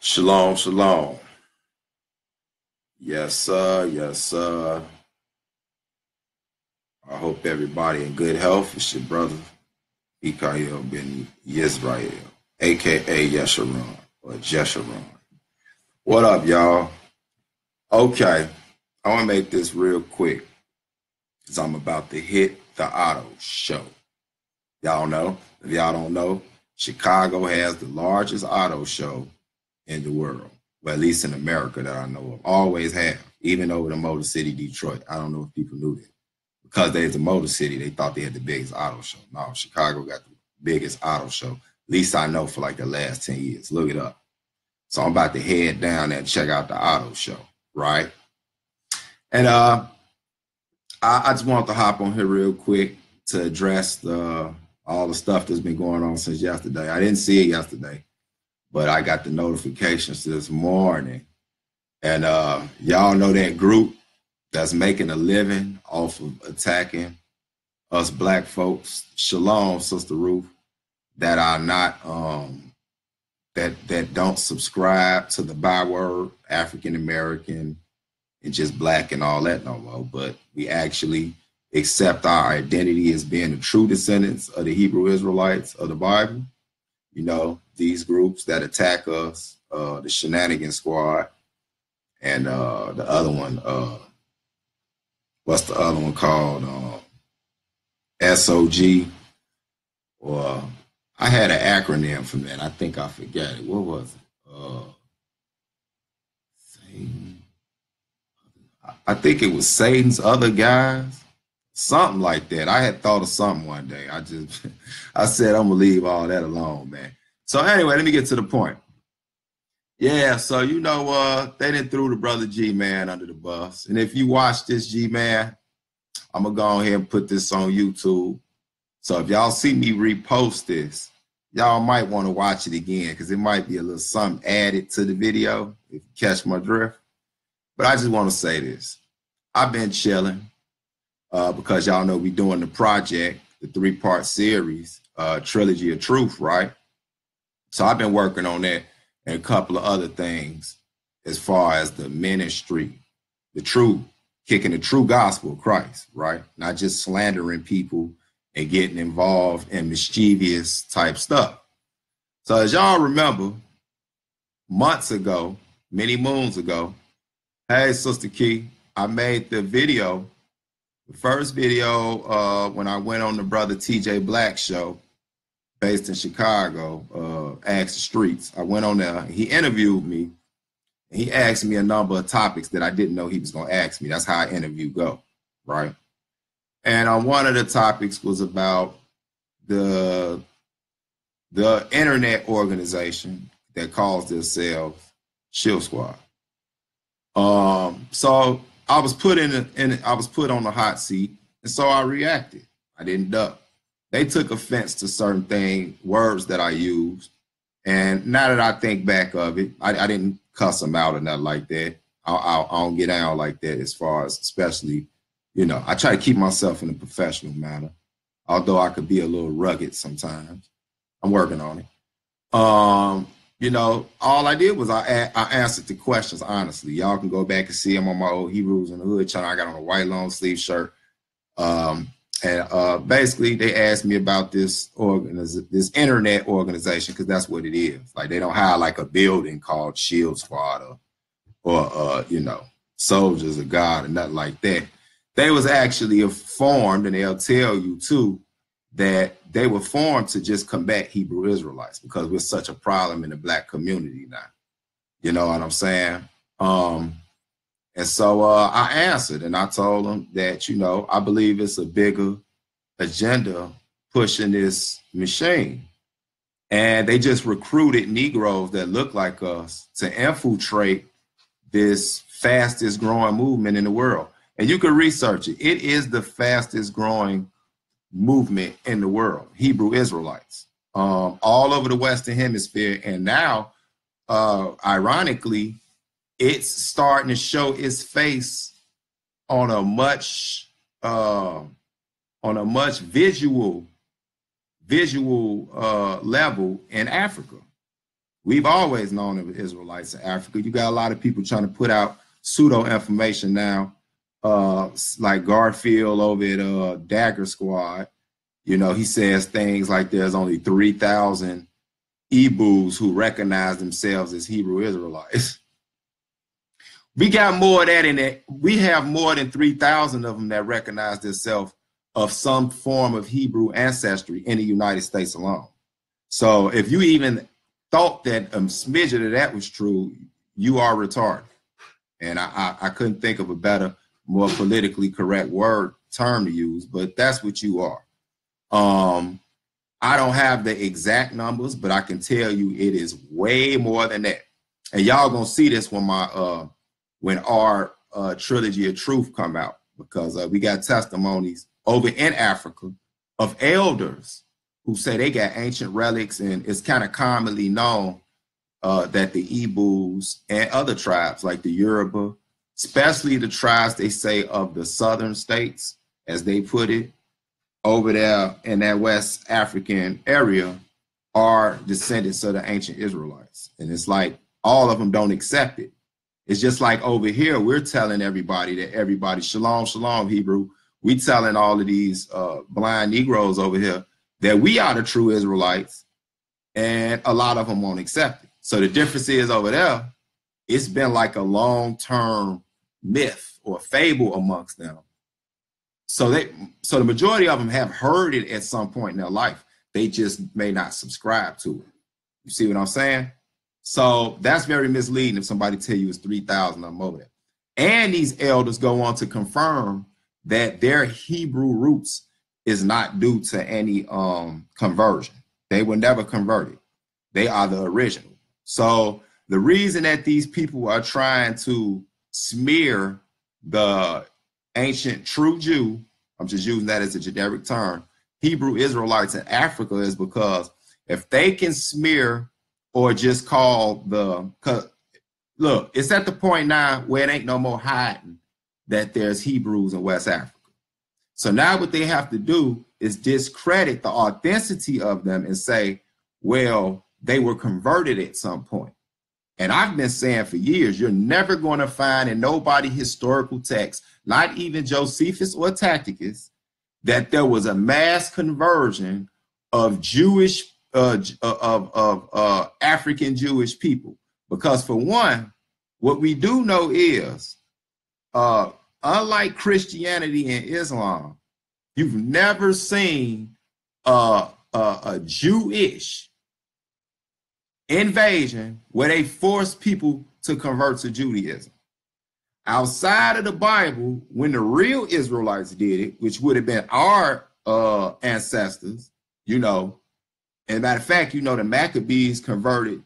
Shalom, shalom. Yes, sir. Yes, sir. I hope everybody in good health. It's your brother, Ikael bin Israel, aka Yesharon or Jesharon. What up, y'all? Okay, I want to make this real quick because I'm about to hit the auto show. Y'all know? If y'all don't know, Chicago has the largest auto show in the world. Well, at least in America that I know of. Always have, even over the Motor City, Detroit. I don't know if people knew that. Because there's a Motor City, they thought they had the biggest auto show. No, Chicago got the biggest auto show. At least I know for like the last 10 years. Look it up. So I'm about to head down there and check out the auto show, right? And I just want to hop on here real quick to address all the stuff that's been going on since yesterday. I didn't see it yesterday, but I got the notifications this morning. And y'all know that group that's making a living off of attacking us black folks. Shalom, Sister Ruth, that are not that don't subscribe to the byword African American and just black and all that no more. But we actually accept our identity as being the true descendants of the Hebrew Israelites of the Bible. You know, these groups that attack us, the Shenanigan Squad, and the other one, what's the other one called? SOG, or I had an acronym for that. I think I forgot it. What was it? Satan. I think it was Satan's other guys. Something like that. I had thought of something one day. I said, I'm gonna leave all that alone, man. So anyway, let me get to the point. Yeah, so you know, they didn't threw the brother G-Man under the bus. And if you watch this, G-Man, I'm gonna go ahead and put this on YouTube. So if y'all see me repost this, y'all might want to watch it again because it might be a little something added to the video, if you catch my drift. But I just want to say this. I've been chilling because y'all know we doing the project, the 3-part series, Trilogy of Truth, right? So I've been working on that and a couple of other things as far as the ministry, kicking the true gospel of Christ, right? Not just slandering people and getting involved in mischievous type stuff. So as y'all remember, months ago, many moons ago, hey, Sister Key, I made the first video when I went on the Brother TJ Black show based in Chicago, Ask the Streets. I went on there, he interviewed me. He asked me a number of topics that I didn't know he was going to ask me. That's how an interview go, right? And one of the topics was about the internet organization that calls themselves Shield Squad. So I was put on the hot seat, and so I reacted. I didn't duck. They took offense to certain words that I used, and now that I think back of it, I didn't cuss them out or nothing like that. I don't get down like that as far as, especially, you know, I try to keep myself in a professional manner, although I could be a little rugged sometimes. I'm working on it. You know, all I did was I answered the questions honestly. Y'all can go back and see them on my old Hebrews in the Hood channel. I got on a white long sleeve shirt. And basically they asked me about this internet organization, because that's what it is. Like, they don't have like a building called Shield Squad or you know, Soldiers of God or nothing like that. They was actually formed, and they'll tell you too, that they were formed to just combat Hebrew Israelites because we're such a problem in the black community now. You know what I'm saying? And so I answered, and I told them that, you know, I believe it's a bigger agenda pushing this machine. And they just recruited Negroes that look like us to infiltrate this fastest growing movement in the world. And you can research it. It is the fastest growing movement in the world, Hebrew Israelites, all over the Western Hemisphere. And now, ironically, it's starting to show its face on a much visual level in Africa. We've always known of Israelites in Africa. You got a lot of people trying to put out pseudo information now, like Garfield over at Dagger Squad. You know, he says things like there's only 3,000 Hebrews who recognize themselves as Hebrew Israelites. We got more of that in it. We have more than 3,000 of them that recognize themselves of some form of Hebrew ancestry in the United States alone. So if you even thought that a smidget of that was true, you are retarded. And I couldn't think of a better, more politically correct term to use, but that's what you are. I don't have the exact numbers, but I can tell you it is way more than that. And y'all gonna see this when our trilogy of truth come out, because we got testimonies over in Africa of elders who say they got ancient relics, and it's kind of commonly known that the Igbos and other tribes like the Yoruba, especially the tribes they say of the southern states, as they put it, over there in that West African area, are descendants of the ancient Israelites. And it's like all of them don't accept it. It's just like over here, we're telling everybody that everybody, shalom, shalom, Hebrew. We telling all of these blind Negroes over here that we are the true Israelites, and a lot of them won't accept it. So the difference is over there, it's been like a long-term myth or fable amongst them. So the majority of them have heard it at some point in their life. They just may not subscribe to it. You see what I'm saying? So that's very misleading if somebody tell you it's 3,000 of them over there. And these elders go on to confirm that their Hebrew roots is not due to any conversion. They were never converted. They are the original. So the reason that these people are trying to smear the ancient true Jew, I'm just using that as a generic term, Hebrew Israelites in Africa, is because if they can smear or just call look, it's at the point now where it ain't no more hiding that there's Hebrews in West Africa. So now what they have to do is discredit the authenticity of them and say, well, they were converted at some point. And I've been saying for years, you're never going to find in nobody historical text, not even Josephus or Tacitus, that there was a mass conversion of African Jewish people. Because for one, what we do know is, unlike Christianity and Islam, you've never seen a Jewish invasion where they forced people to convert to Judaism. Outside of the Bible, when the real Israelites did it, which would have been our ancestors, you know, and matter of fact, you know, the Maccabees converted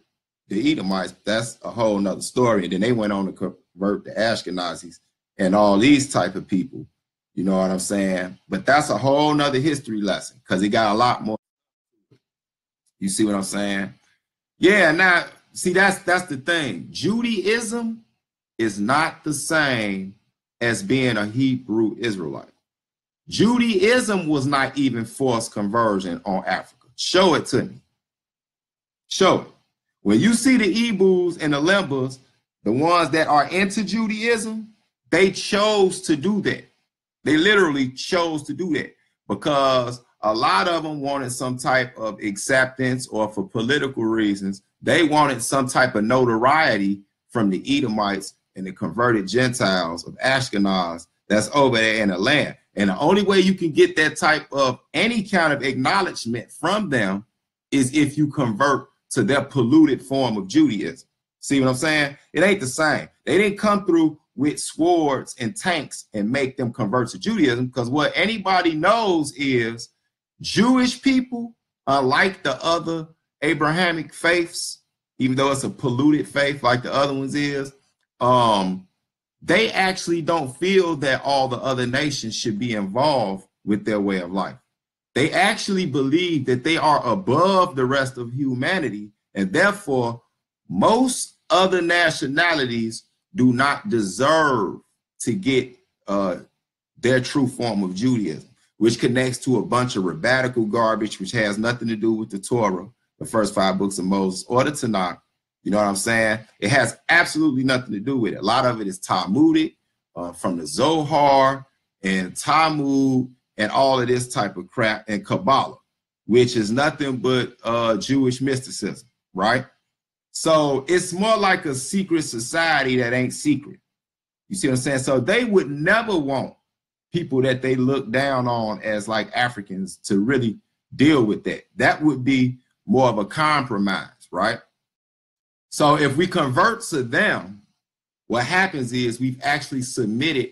the Edomites. That's a whole nother story. And then they went on to convert the Ashkenazis and all these type of people. You know what I'm saying? But that's a whole nother history lesson, because it got a lot more. You see what I'm saying? Yeah, now, see, that's the thing. Judaism is not the same as being a Hebrew Israelite. Judaism was not even forced conversion on Africa. Show it to me. Show it. When you see the Ebus and the Limbas, the ones that are into Judaism, they chose to do that. They literally chose to do that because a lot of them wanted some type of acceptance, or for political reasons, they wanted some type of notoriety from the Edomites and the converted Gentiles of Ashkenaz that's over there in the land. And the only way you can get that type of any kind of acknowledgement from them is if you convert to their polluted form of Judaism. See what I'm saying? It ain't the same. They didn't come through with swords and tanks and make them convert to Judaism, because what anybody knows is Jewish people, unlike the other Abrahamic faiths, even though it's a polluted faith like the other ones is, they actually don't feel that all the other nations should be involved with their way of life. They actually believe that they are above the rest of humanity, and therefore most other nationalities do not deserve to get their true form of Judaism, which connects to a bunch of rabbinical garbage, which has nothing to do with the Torah, the first 5 books of Moses, or the Tanakh, You know what I'm saying? It has absolutely nothing to do with it. A lot of it is Talmudic, from the Zohar and Talmud and all of this type of crap, and Kabbalah, which is nothing but Jewish mysticism, right? So it's more like a secret society that ain't secret. You see what I'm saying? So they would never want people that they look down on as like Africans to really deal with that. That would be more of a compromise, right? So if we convert to them, what happens is we've actually submitted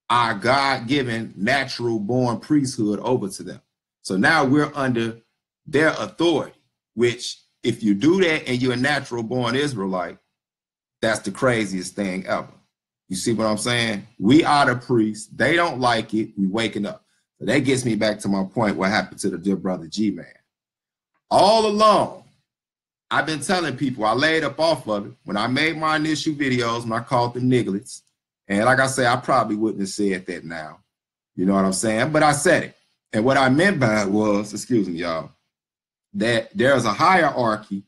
our God-given natural born priesthood over to them. So now we're under their authority, which if you do that and you're a natural born Israelite, that's the craziest thing ever. You see what I'm saying? We are the priests. They don't like it. We waking up. So that gets me back to my point, what happened to the dear brother G-Man. All along, I've been telling people, I laid up off of it when I made my initial videos, when I called them nigglets. And like I say, I probably wouldn't have said that now. You know what I'm saying? But I said it. And what I meant by it was, excuse me, y'all, that there's a hierarchy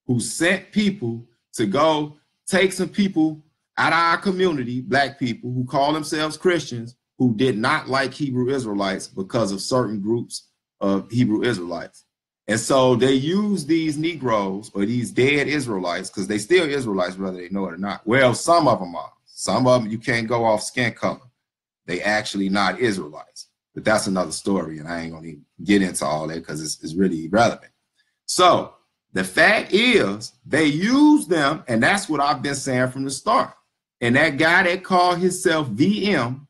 who sent people to go take some people out of our community, black people who call themselves Christians, who did not like Hebrew Israelites because of certain groups of Hebrew Israelites. And so they use these Negroes or these dead Israelites, because they still Israelites, whether they know it or not. Well, some of them are. Some of them, you can't go off skin color. They actually not Israelites. But that's another story, and I ain't going to get into all that because it's really irrelevant. So the fact is, they use them, and that's what I've been saying from the start. And that guy that called himself VM,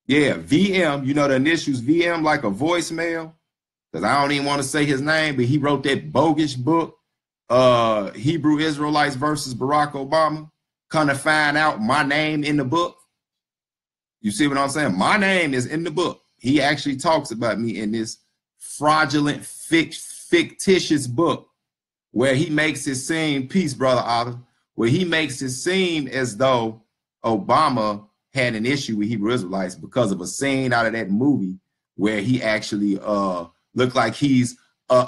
yeah, VM, you know the initials VM like a voicemail, because I don't even want to say his name, but he wrote that bogus book, Hebrew Israelites versus Barack Obama. Kind of find out my name in the book. You see what I'm saying? My name is in the book. He actually talks about me in this fraudulent, fictitious book where he makes it seem, peace, brother Otter, where he makes it seem as though Obama had an issue with Hebrew Israelites because of a scene out of that movie where he actually looked like he's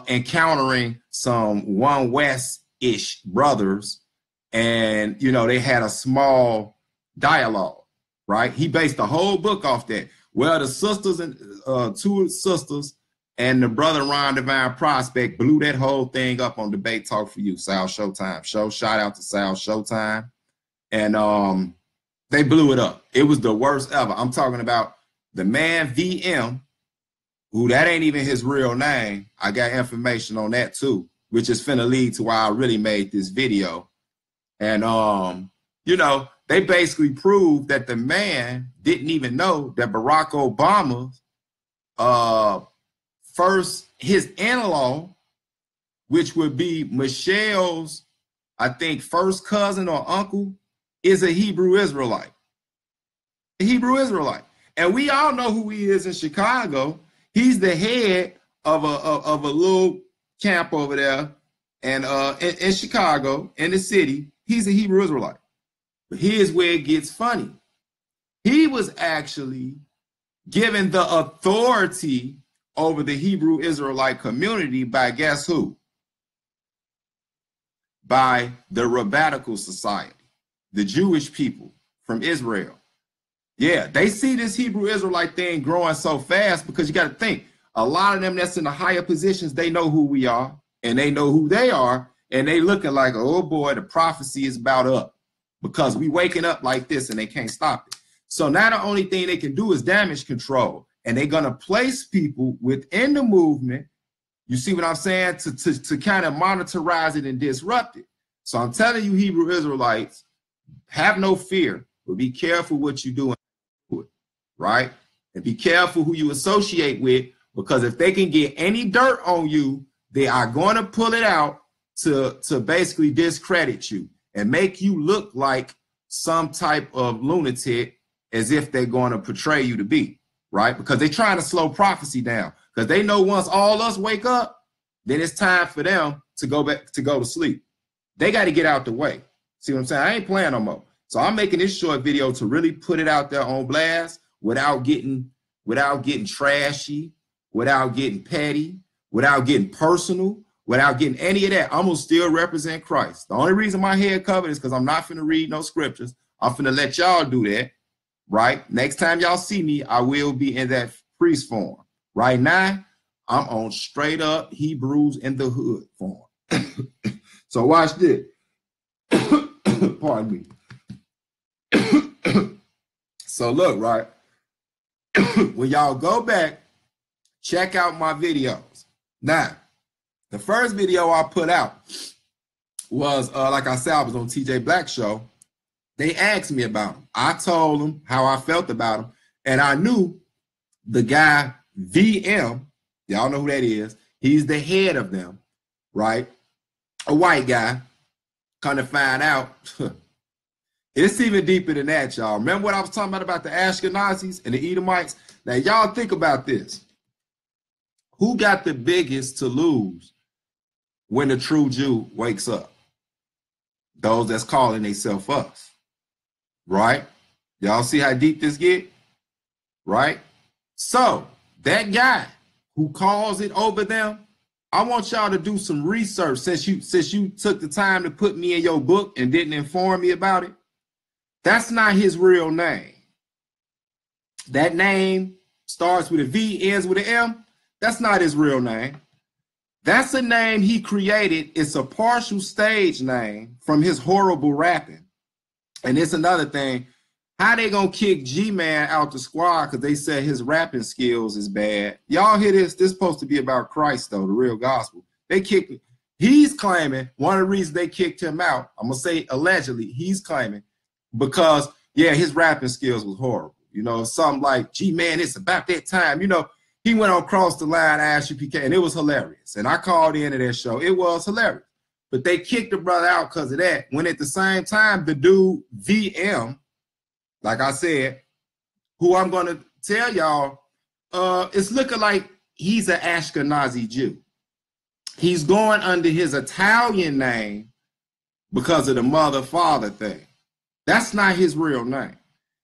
encountering some One West-ish brothers, and, you know, they had a small dialogue, right? He based the whole book off that. Well, the sisters and two sisters and the brother Ron Divine Prospect blew that whole thing up on Debate Talk for You, Sal Showtime show. Shout out to Sal Showtime. And they blew it up. It was the worst ever. I'm talking about the man VM, who that ain't even his real name. I got information on that too, which is finna lead to why I really made this video. And, you know, they basically proved that the man didn't even know that Barack Obama's his in-law, which would be Michelle's, I think, first cousin or uncle, is a Hebrew Israelite. A Hebrew Israelite. And we all know who he is in Chicago. He's the head of a little camp over there and in Chicago, in the city. He's a Hebrew Israelite. But here's where it gets funny. He was actually given the authority over the Hebrew Israelite community by guess who? By the Rabbinical Society, the Jewish people from Israel. Yeah, they see this Hebrew Israelite thing growing so fast because you got to think, a lot of them that's in the higher positions, they know who we are and they know who they are, and they looking like, oh boy, the prophecy is about up because we waking up like this and they can't stop it. So now the only thing they can do is damage control, and they're going to place people within the movement, you see what I'm saying, to kind of monitorize it and disrupt it. So I'm telling you, Hebrew Israelites, have no fear, but be careful what you do, right? And be careful who you associate with, because if they can get any dirt on you, they are going to pull it out to basically discredit you and make you look like some type of lunatic, as if they're going to portray you to be, right? Because they're trying to slow prophecy down, because they know once all us wake up, then it's time for them to go to sleep. They got to get out the way. See what I'm saying? I ain't playing no more. So I'm making this short video to really put it out there on blast without getting trashy, without getting petty, without getting personal, without getting any of that, I'm going to still represent Christ. The only reason my head covered is because I'm not finna read no scriptures. I'm finna let y'all do that, right? Next time y'all see me, I will be in that priest form. Right now, I'm on straight up Hebrews in the hood form. So watch this. Pardon me. So look, right? When y'all go back, check out my videos. Now, the first video I put out was, like I said, I was on TJ Black's show. They asked me about him. I told them how I felt about him. And I knew the guy, VM, y'all know who that is. He's the head of them, right? A white guy. Come to find out, it's even deeper than that, y'all. Remember what I was talking about the Ashkenazis and the Edomites? Now, y'all think about this. Who got the biggest to lose when the true Jew wakes up? Those that's calling themselves us, right? Y'all see how deep this get, right? So that guy who calls it over them, I want y'all to do some research since you took the time to put me in your book and didn't inform me about it. That's not his real name. That name starts with a V, ends with an M. That's not his real name. That's a name he created. It's a partial stage name from his horrible rapping. And it's another thing. How they gonna kick G-Man out the squad because they said his rapping skills is bad? Y'all hear this? This is supposed to be about Christ, though, the real gospel. They kicked. He's claiming one of the reasons they kicked him out, I'm gonna say allegedly, he's claiming because, yeah, his rapping skills was horrible. You know, something like, gee, man, it's about that time. You know, he went on Cross the Line, asked you PK, and it was hilarious. And I called into that show. It was hilarious. But they kicked the brother out because of that. When at the same time, the dude, VM, like I said, who I'm going to tell y'all, it's looking like he's an Ashkenazi Jew. He's going under his Italian name because of the mother-father thing. That's not his real name.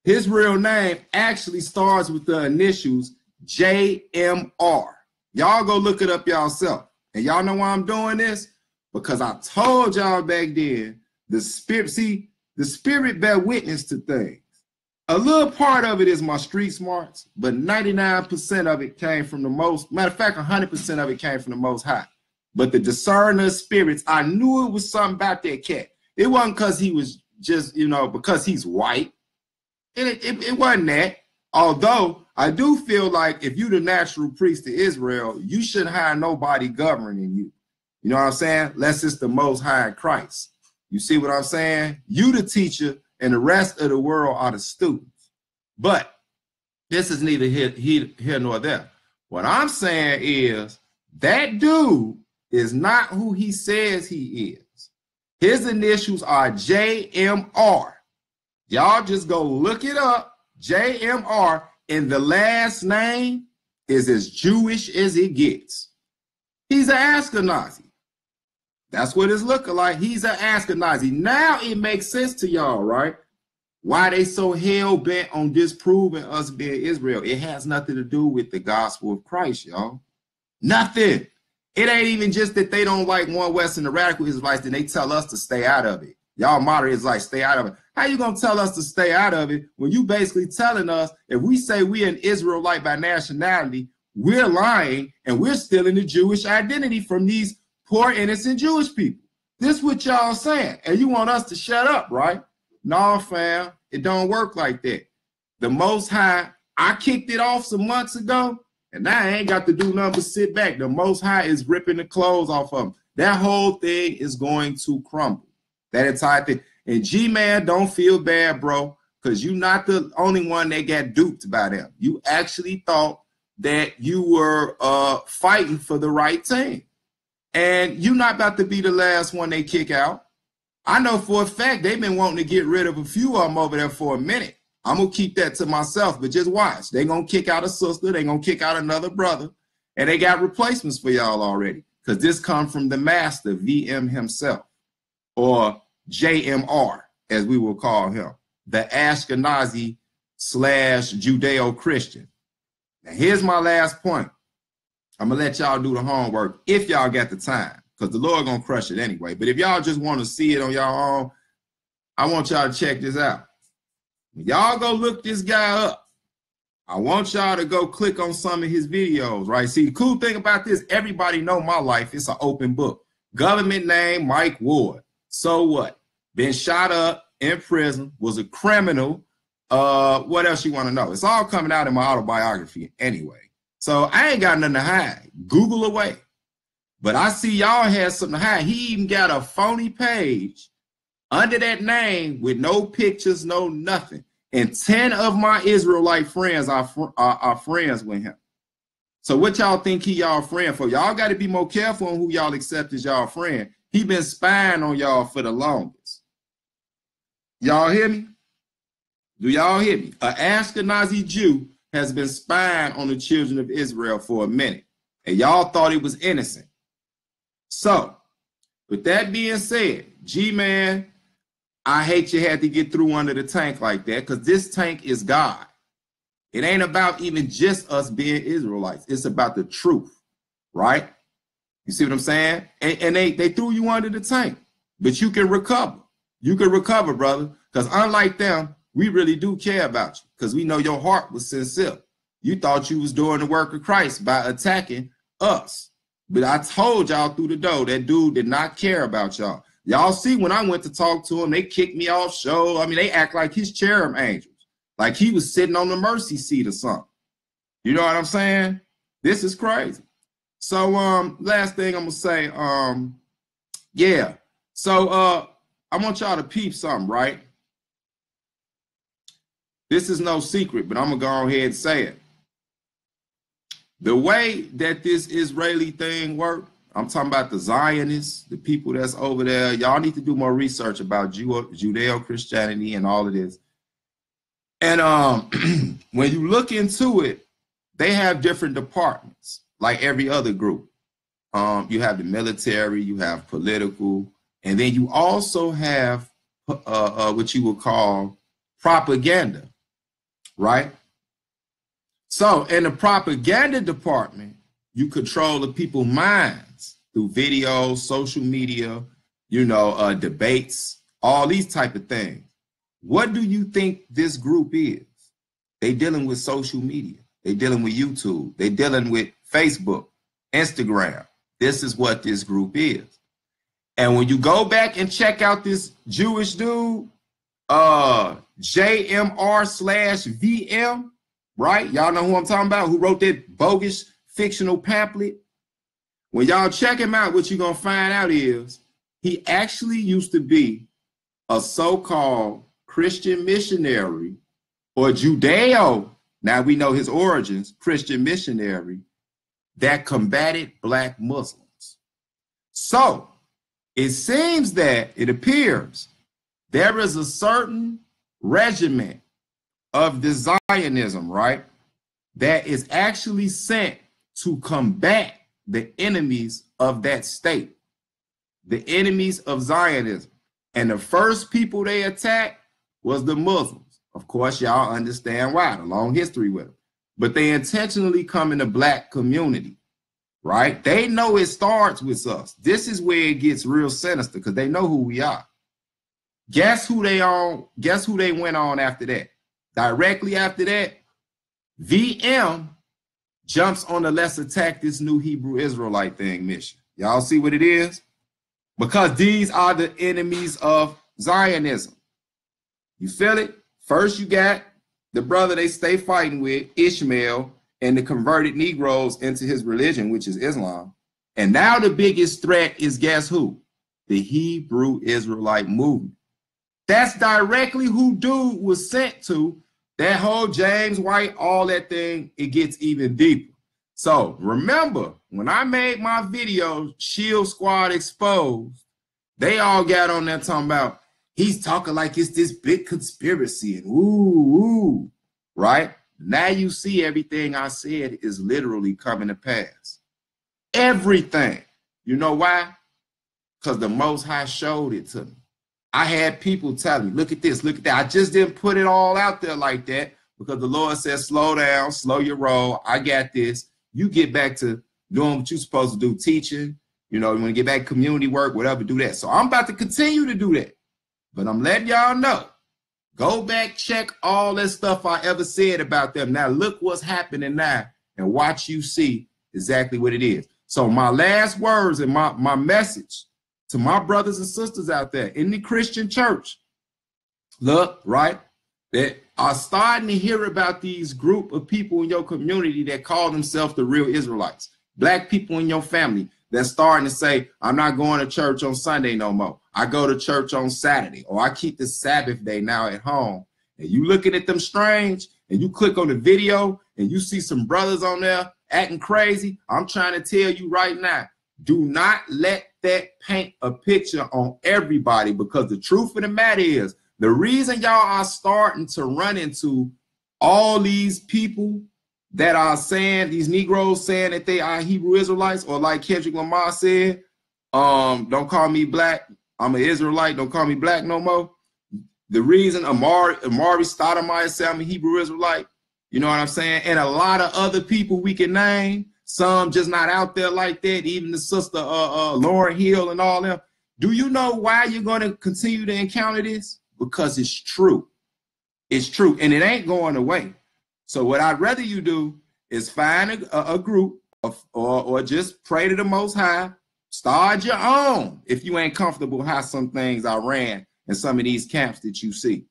His real name actually starts with the initials JMR. Y'all go look it up yourself. And y'all know why I'm doing this? Because I told y'all back then, the spirit bear witness to things. A little part of it is my street smarts, but 99% of it came from the most, matter of fact, 100% of it came from the Most High. But the discerner of spirits, I knew it was something about that cat. It wasn't because he was just, you know, because he's white. It wasn't that. Although I do feel like if you're the natural priest of Israel, you shouldn't have nobody governing you. You know what I'm saying? Unless it's the Most High in Christ. You see what I'm saying? You the teacher and the rest of the world are the students. But this is neither here nor there. What I'm saying is that dude is not who he says he is. His initials are JMR. Y'all just go look it up. JMR, and the last name is as Jewish as it gets. He's an Ashkenazi. That's what it's looking like. He's an Ashkenazi. Now it makes sense to y'all, right? Why they so hell-bent on disproving us being Israel. It has nothing to do with the gospel of Christ, y'all. Nothing. It ain't even just that they don't like one West and the radical Israelites, then they tell us to stay out of it. Y'all moderate Israelites, stay out of it. How you gonna tell us to stay out of it when you basically telling us if we say we're an Israelite by nationality, we're lying and we're stealing the Jewish identity from these poor, innocent Jewish people? This is what y'all saying. And you want us to shut up, right? No, fam, it don't work like that. The Most High, I kicked it off some months ago, and now I ain't got to do nothing but sit back. The Most High is ripping the clothes off of them. That whole thing is going to crumble. That entire thing. And G-Man, don't feel bad, bro, because you're not the only one that got duped by them. You actually thought that you were fighting for the right team. And you're not about to be the last one they kick out. I know for a fact they've been wanting to get rid of a few of them over there for a minute. I'm going to keep that to myself, but just watch. They're going to kick out a sister. They're going to kick out another brother. And they got replacements for y'all already because this comes from the master, VM himself, or JMR, as we will call him, the Ashkenazi / Judeo-Christian. Now, here's my last point. I'm going to let y'all do the homework if y'all got the time. because the Lord gonna crush it anyway. But if y'all just want to see it on y'all own, I want y'all to check this out. Y'all go look this guy up. I want y'all to go click on some of his videos, right? See, the cool thing about this, everybody know my life. It's an open book. Government name, Mike Ward. So what? Been shot up in prison, was a criminal. What else you want to know? It's all coming out in my autobiography anyway. So I ain't got nothing to hide. Google away. But I see y'all had something to hide. He even got a phony page under that name with no pictures, no nothing. And 10 of my Israelite friends are friends with him. So what y'all think he y'all friend for? Y'all got to be more careful on who y'all accept as y'all friend. He been spying on y'all for the longest. Y'all hear me? Do y'all hear me? An Ashkenazi Jew has been spying on the children of Israel for a minute. And y'all thought he was innocent. So, with that being said, G-Man, I hate you had to get through under the tank like that, because this tank is God. It ain't about even just us being Israelites. It's about the truth, right? You see what I'm saying? And they threw you under the tank, but you can recover. You can recover, brother, because unlike them, we really do care about you, because we know your heart was sincere. You thought you was doing the work of Christ by attacking us. But I told y'all through the door, that dude did not care about y'all. Y'all see when I went to talk to him, they kicked me off show. I mean, they act like he's cherub angels, like he was sitting on the mercy seat or something. You know what I'm saying? This is crazy. So last thing I'm gonna say, yeah. So I want y'all to peep something, right? This is no secret, but I'm gonna go ahead and say it. The way that this Israeli thing works, I'm talking about the Zionists, the people that's over there. Y'all need to do more research about Judeo-Christianity and all of this. And when you look into it, they have different departments, like every other group. You have the military, you have political, and then you also have what you would call propaganda, right? So in the propaganda department, you control the people's minds through videos, social media, you know, debates, all these type of things. What do you think this group is? They dealing with social media. They dealing with YouTube. They dealing with Facebook, Instagram. This is what this group is. And when you go back and check out this Jewish dude, JMR/VM, right? Y'all know who I'm talking about, who wrote that bogus fictional pamphlet. When y'all check him out, what you're going to find out is he actually used to be a so-called Christian missionary or Judeo, now we know his origins, Christian missionary that combated Black Muslims. So it seems that it appears there is a certain regiment of the Zionism, right, that is actually sent to combat the enemies of that state, the enemies of Zionism. And the first people they attacked was the Muslims. Of course, y'all understand why, the long history with them. But they intentionally come in the Black community, right? They know it starts with us. This is where it gets real sinister because they know who we are. Guess who they on? Guess who they went on after that? Directly after that, VM jumps on the let's attack this new Hebrew Israelite thing mission. Y'all see what it is? Because these are the enemies of Zionism. You feel it? First, you got the brother they stay fighting with, Ishmael, and the converted Negroes into his religion, which is Islam. And now the biggest threat is guess who? The Hebrew Israelite movement. That's directly who dude was sent to. That whole James White, all that thing, it gets even deeper. So remember, when I made my video, Shield Squad Exposed, they all got on there talking about, he's talking like it's this big conspiracy and ooh, right? Now you see everything I said is literally coming to pass. Everything. You know why? Because the Most High showed it to me. I had people tell me, look at this, look at that. I just didn't put it all out there like that because the Lord said, slow down, slow your roll. I got this. You get back to doing what you're supposed to do, teaching, You know, you want to get back community work, whatever, do that. So I'm about to continue to do that. But I'm letting y'all know. Go back, check all that stuff I ever said about them. Now look what's happening now and watch you see exactly what it is. So my last words and my message to my brothers and sisters out there in the Christian church, look, right, that are starting to hear about these group of people in your community that call themselves the real Israelites. Black people in your family that's starting to say, I'm not going to church on Sunday no more. I go to church on Saturday, or I keep the Sabbath day now at home. And you looking at them strange, and you click on the video, and you see some brothers on there acting crazy. I'm trying to tell you right now, do not let that paint a picture on everybody, because the truth of the matter is, the reason y'all are starting to run into all these people that are saying, these Negroes saying that they are Hebrew Israelites, or like Kendrick Lamar said, don't call me black, I'm an Israelite, don't call me black no more. The reason Amari Stoudemire said I'm a Hebrew Israelite, you know what I'm saying? And a lot of other people we can name, some just not out there like that, even the sister Lauren Hill and all them. Do you know why you're going to continue to encounter this? Because it's true. It's true, and it ain't going away. So what I'd rather you do is find a group or just pray to the Most High. Start your own if you ain't comfortable how some things are ran in some of these camps that you see.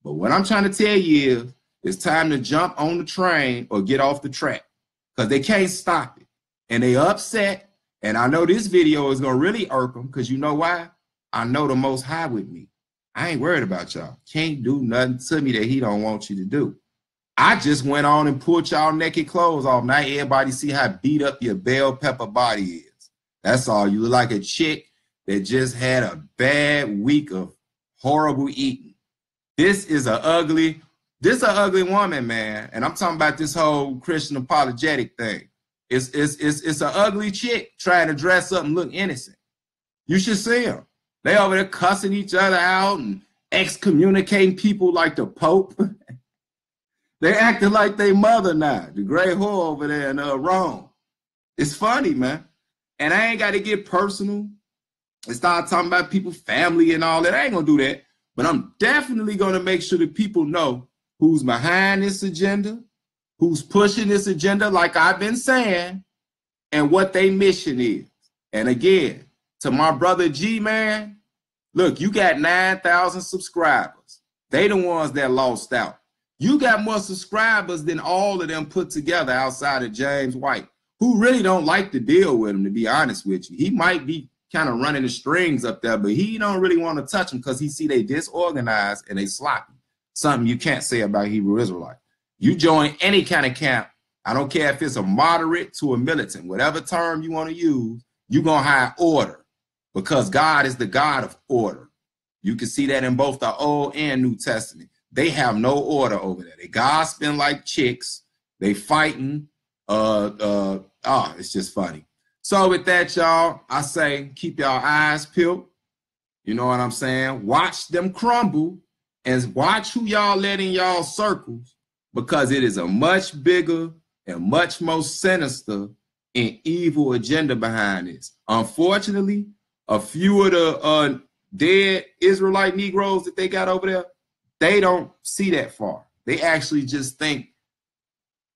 But what I'm trying to tell you is it's time to jump on the train or get off the track, because they can't stop it. And they upset. And I know this video is going to really irk them, because you know why? I know the Most High with me. I ain't worried about y'all. Can't do nothing to me that he don't want you to do. I just went on and pulled y'all naked clothes off. Now everybody see how beat up your bell pepper body is. That's all. You look like a chick that just had a bad week of horrible eating. This is an ugly woman, man. And I'm talking about this whole Christian apologetic thing. It's an ugly chick trying to dress up and look innocent. You should see them. They over there cussing each other out and excommunicating people like the Pope. They acting like they mother now, the great whore over there in Rome. It's funny, man. And I ain't got to get personal and start talking about people's family and all that. I ain't going to do that. But I'm definitely going to make sure that people know who's behind this agenda, who's pushing this agenda, like I've been saying, and what their mission is. And again, to my brother G, man, look, you got 9,000 subscribers. They the ones that lost out. You got more subscribers than all of them put together outside of James White, who really don't like to deal with him, to be honest with you. He might be kind of running the strings up there, but he don't really want to touch them because he see they disorganized and they sloppy. Something you can't say about Hebrew Israelite. You join any kind of camp, I don't care if it's a moderate to a militant, whatever term you want to use, you're going to have order, because God is the God of order. You can see that in both the Old and New Testament. They have no order over there. They gossiping like chicks. They fighting. It's just funny. So with that, y'all, I say keep y'all eyes peeled. You know what I'm saying? Watch them crumble and watch who y'all let in y'all circles, because it is a much bigger and much more sinister and evil agenda behind this. Unfortunately, a few of the dead Israelite Negroes that they got over there, they don't see that far. They actually just think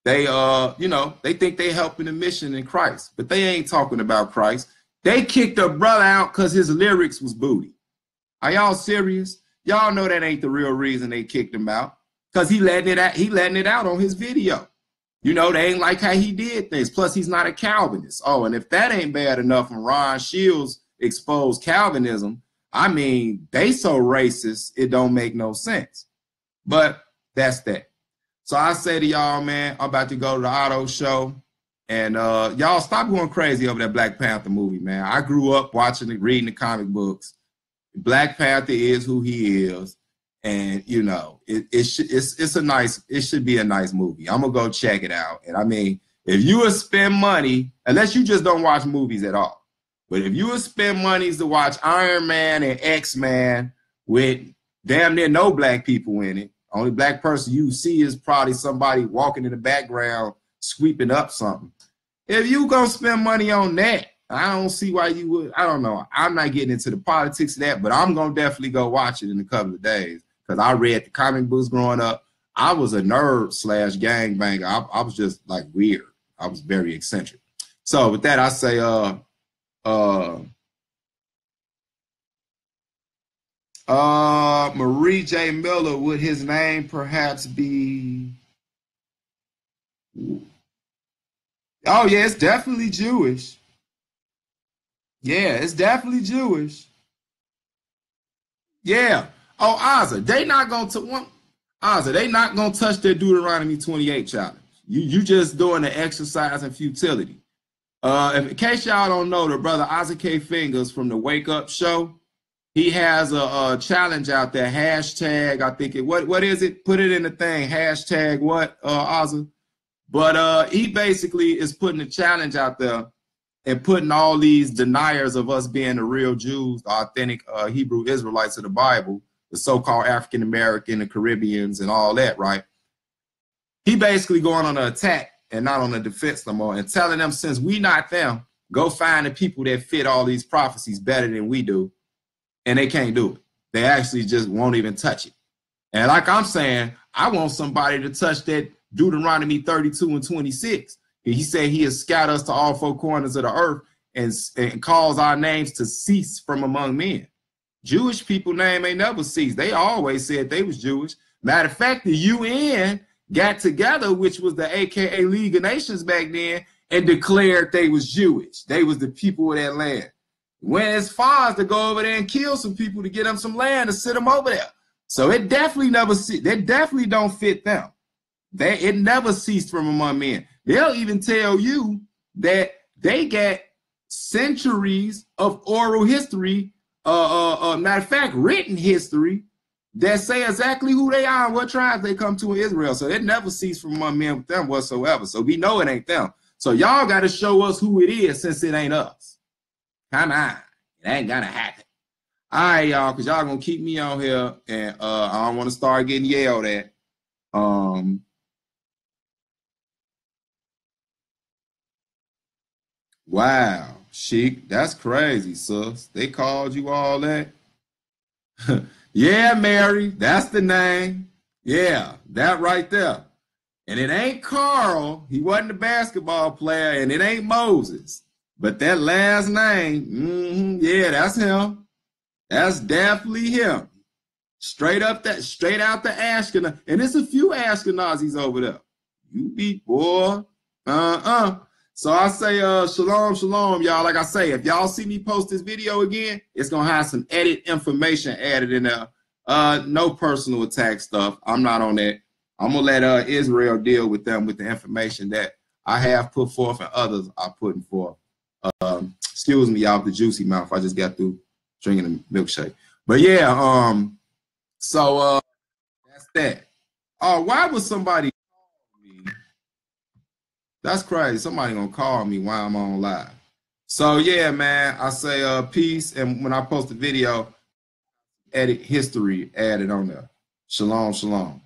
they think they helping the mission in Christ, but they ain't talking about Christ. They kicked a brother out because his lyrics was booty. Are y'all serious? Y'all know that ain't the real reason they kicked him out, because he letting it out on his video. You know, they ain't like how he did things. Plus, he's not a Calvinist. Oh, and if that ain't bad enough, and Ron Shields exposed Calvinism, I mean, they so racist, it don't make no sense. But that's that. So I say to y'all, man, I'm about to go to the auto show. And y'all stop going crazy over that Black Panther movie, man. I grew up watching it, reading the comic books. Black Panther is who he is. And, you know, it should be a nice movie. I'm going to go check it out. And I mean, if you would spend money, unless you just don't watch movies at all, but if you would spend monies to watch Iron Man and X-Men with damn near no black people in it, only black person you see is probably somebody walking in the background sweeping up something. If you gonna spend money on that, I don't see why you would. I don't know. I'm not getting into the politics of that, but I'm gonna definitely go watch it in a couple of days because I read the comic books growing up. I was a nerd slash gangbanger. I was just like weird. I was very eccentric. So with that, I say, Marie J. Miller, would his name perhaps be? Oh yeah, it's definitely Jewish. Yeah, it's definitely Jewish. Yeah. Oh, Ozza, they not gonna one. Ozza, they not gonna touch their Deuteronomy 28 challenge. You just doing the exercise in futility. In case y'all don't know, the brother Ozza K. Fingers from the Wake Up Show, he has a challenge out there. Hashtag, I think it. What is it? Put it in the thing. Hashtag what? Ozza. But he basically is putting a challenge out there and putting all these deniers of us being the real Jews, the authentic Hebrew Israelites of the Bible, the so-called African American, the Caribbeans, and all that, right? He basically going on an attack and not on a defense no more, and telling them, since we not them, go find the people that fit all these prophecies better than we do, and they can't do it. They actually just won't even touch it. And like I'm saying, I want somebody to touch that Deuteronomy 32 and 26. He said he has scattered us to all four corners of the earth and caused our names to cease from among men. Jewish people name ain't never ceased. They always said they was Jewish. Matter of fact, the UN got together, which was the AKA League of Nations back then, and declared they was Jewish. They was the people of that land. Went as far as to go over there and kill some people to get them some land to sit them over there. So it definitely never, they definitely don't fit them. It never ceased from among men. They'll even tell you that they got centuries of oral history, matter of fact, written history, that say exactly who they are and what tribes they come to in Israel. So it never ceased from among men with them whatsoever. So we know it ain't them. So y'all got to show us who it is since it ain't us. Come on. It ain't gonna happen. All right, y'all, because y'all gonna keep me on here, and I don't want to start getting yelled at. Wow, Sheik, that's crazy, sis. They called you all that? Yeah, Mary, that's the name. Yeah, that right there. And it ain't Carl. He wasn't a basketball player, and it ain't Moses. But that last name, yeah, that's him. That's definitely him. Straight out the Ashkenaz. And there's a few Ashkenazis over there. You be boy. So I say shalom, shalom, y'all. Like I say, if y'all see me post this video again, it's gonna have some edit information added in there. No personal attack stuff. I'm not on that. I'm gonna let Israel deal with them with the information that I have put forth and others are putting forth. Excuse me, y'all, the juicy mouth. I just got through drinking a milkshake. But yeah, so that's that. Oh, why would somebody call me? That's crazy. Somebody gonna call me while I'm on live. So yeah, man, I say peace, and when I post the video, edit history added on there. Shalom, shalom.